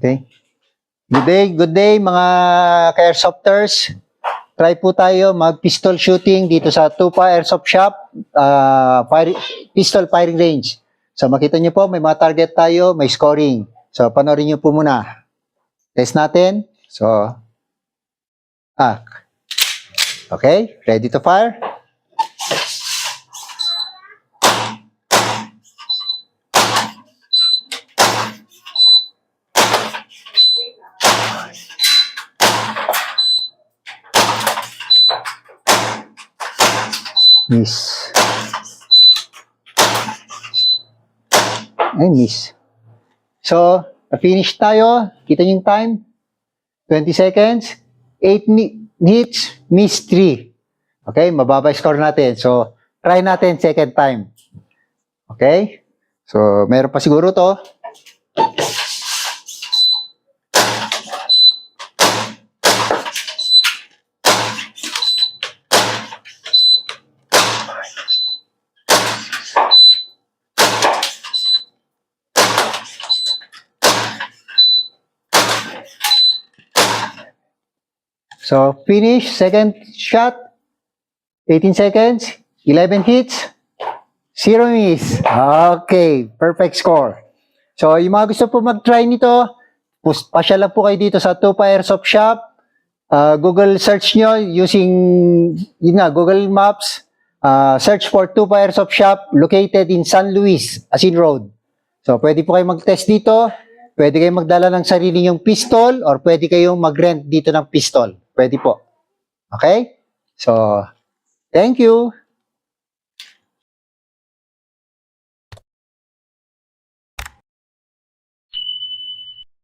Okay. Good day mga ka-airsofters. Try po tayo mag-pistol shooting dito sa Tupa Airsoft Shop, pistol firing range. So makita nyo po, may mga target tayo, may scoring. So panoorin nyo po muna. Test natin. So, okay, ready to fire? Miss. Ay, miss. So, na-finish tayo. Kita niyo yung time? 20 seconds. 8 hits, miss 3. Okay, mababa score natin. So, try natin second time. Okay? So, meron pa siguro to. So, finish, second shot, 18 seconds, 11 hits, 0 miss. Okay, perfect score. So, yung mga gusto po mag-try nito, pasya lang po kayo dito sa Tupa Airsoft Shop. Google search nyo using, Google Maps. Search for Tupa Airsoft Shop located in San Luis, Asin Road. So, pwede po kayo mag-test dito. Pwede kayong magdala ng sarili nyong pistol or pwede kayong mag-rent dito ng pistol. Pwede po. Okay? So, thank you.